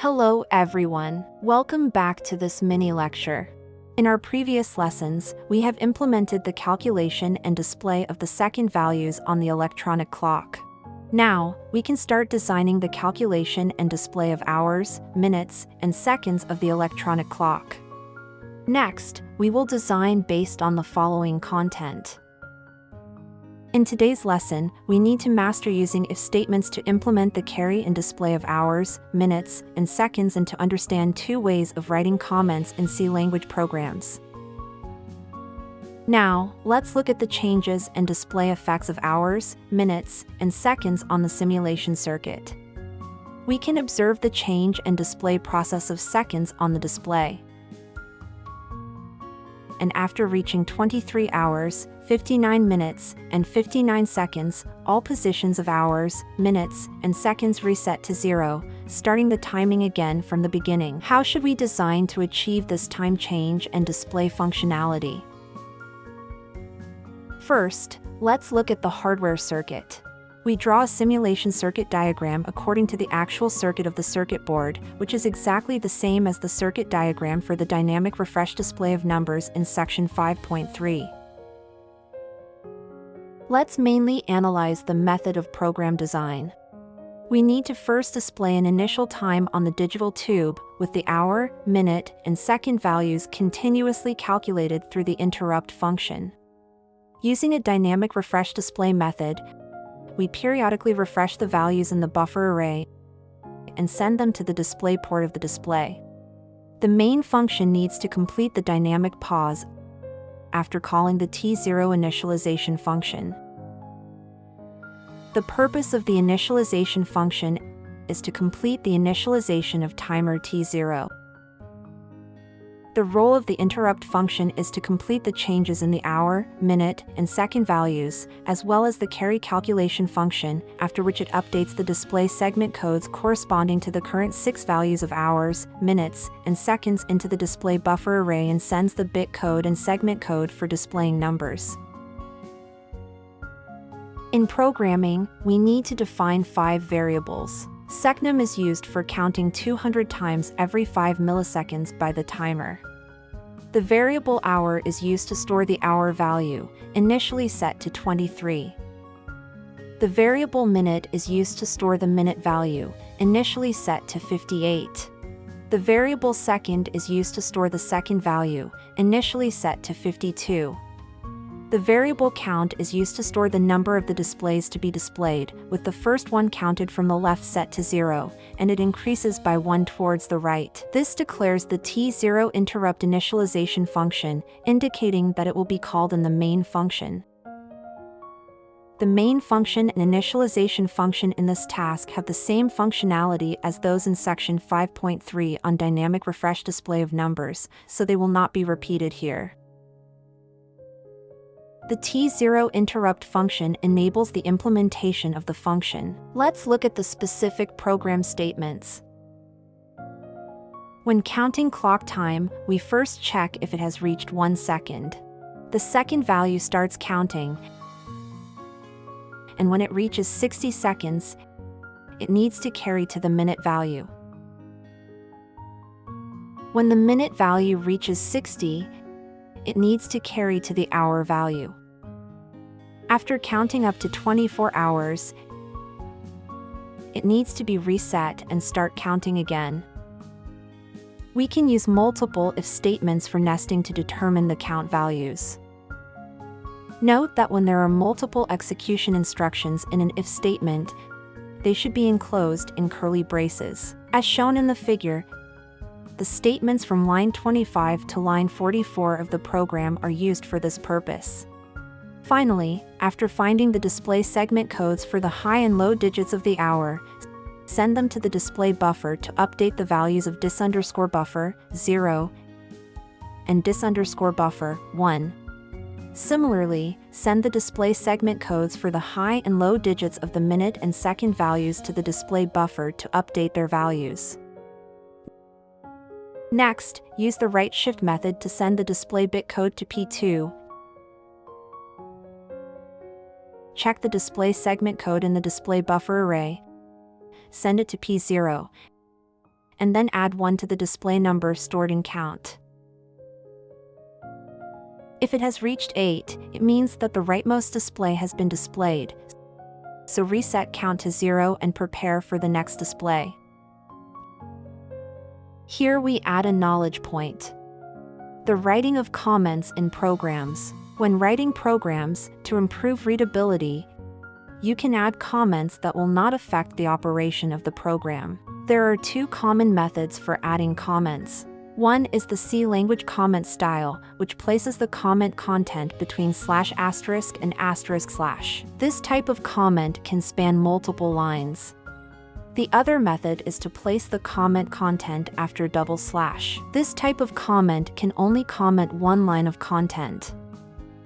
Hello everyone, welcome back to this mini lecture. In our previous lessons, we have implemented the calculation and display of the second values on the electronic clock. Now, we can start designing the calculation and display of hours, minutes, and seconds of the electronic clock. Next, we will design based on the following content. In today's lesson, we need to master using if statements to implement the carry and display of hours, minutes, and seconds, and to understand two ways of writing comments in C language programs. Now, let's look at the changes and display effects of hours, minutes, and seconds on the simulation circuit. We can observe the change and display process of seconds on the display. And after reaching 23 hours, 59 minutes, and 59 seconds, all positions of hours, minutes, and seconds reset to 0, starting the timing again from the beginning. How should we design to achieve this time change and display functionality? First, let's look at the hardware circuit. We draw a simulation circuit diagram according to the actual circuit of the circuit board, which is exactly the same as the circuit diagram for the dynamic refresh display of numbers in section 5.3. Let's mainly analyze the method of program design. We need to first display an initial time on the digital tube with the hour, minute, and second values continuously calculated through the interrupt function. Using a dynamic refresh display method, we periodically refresh the values in the buffer array and send them to the display port of the display. The main function needs to complete the dynamic pause after calling the T0 initialization function. The purpose of the initialization function is to complete the initialization of timer T0. The role of the interrupt function is to complete the changes in the hour, minute, and second values, as well as the carry calculation function, after which it updates the display segment codes corresponding to the current 6 values of hours, minutes, and seconds into the display buffer array and sends the bit code and segment code for displaying numbers. In programming, we need to define 5 variables. Secnum is used for counting 200 times every 5 milliseconds by the timer. The variable hour is used to store the hour value, initially set to 23. The variable minute is used to store the minute value, initially set to 58. The variable second is used to store the second value, initially set to 52. The variable count is used to store the number of the displays to be displayed, with the first one counted from the left set to 0, and it increases by 1 towards the right. This declares the T0 interrupt initialization function, indicating that it will be called in the main function. The main function and initialization function in this task have the same functionality as those in section 5.3 on dynamic refresh display of numbers, so they will not be repeated here. The T0 interrupt function enables the implementation of the function. Let's look at the specific program statements. When counting clock time, we first check if it has reached 1 second. The second value starts counting, and when it reaches 60 seconds, it needs to carry to the minute value. When the minute value reaches 60, it needs to carry to the hour value. After counting up to 24 hours, it needs to be reset and start counting again. We can use multiple if statements for nesting to determine the count values. Note that when there are multiple execution instructions in an if statement, they should be enclosed in curly braces. As shown in the figure, the statements from line 25 to line 44 of the program are used for this purpose. Finally, after finding the display segment codes for the high and low digits of the hour, send them to the display buffer to update the values of dis_buffer 0 and dis_buffer 1. Similarly, send the display segment codes for the high and low digits of the minute and second values to the display buffer to update their values. Next, use the right shift method to send the display bit code to P2. Check the display segment code in the display buffer array. Send it to P0. and then add 1 to the display number stored in count. If it has reached 8, it means that the rightmost display has been displayed, so reset count to 0 and prepare for the next display. Here we add a knowledge point. The writing of comments in programs. When writing programs, to improve readability, you can add comments that will not affect the operation of the program. There are 2 common methods for adding comments. One is the C language comment style, which places the comment content between /* and */. This type of comment can span multiple lines. The other method is to place the comment content after /. This type of comment can only comment 1 line of content.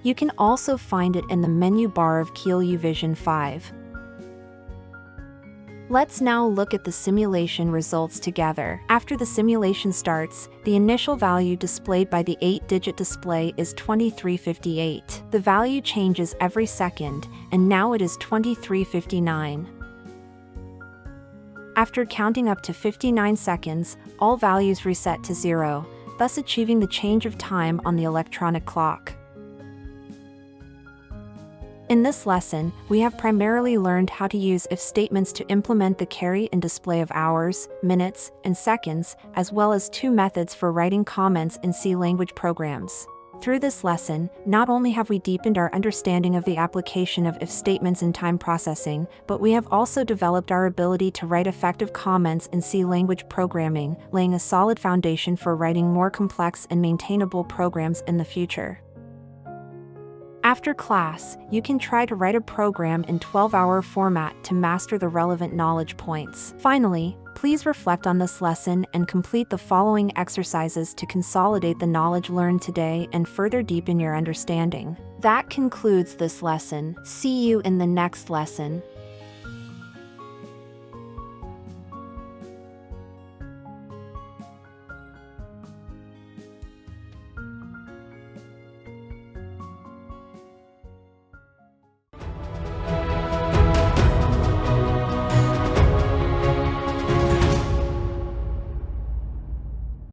You can also find it in the menu bar of Keil Vision 5. Let's now look at the simulation results together. After the simulation starts, the initial value displayed by the 8-digit display is 2358. The value changes every second, and now it is 2359. After counting up to 59 seconds, all values reset to 0, thus achieving the change of time on the electronic clock. In this lesson, we have primarily learned how to use if statements to implement the carry and display of hours, minutes, and seconds, as well as 2 methods for writing comments in C language programs. Through this lesson, not only have we deepened our understanding of the application of if statements in time processing, but we have also developed our ability to write effective comments in C language programming, laying a solid foundation for writing more complex and maintainable programs in the future. After class, you can try to write a program in 12-hour format to master the relevant knowledge points. Finally, please reflect on this lesson and complete the following exercises to consolidate the knowledge learned today and further deepen your understanding. That concludes this lesson. See you in the next lesson.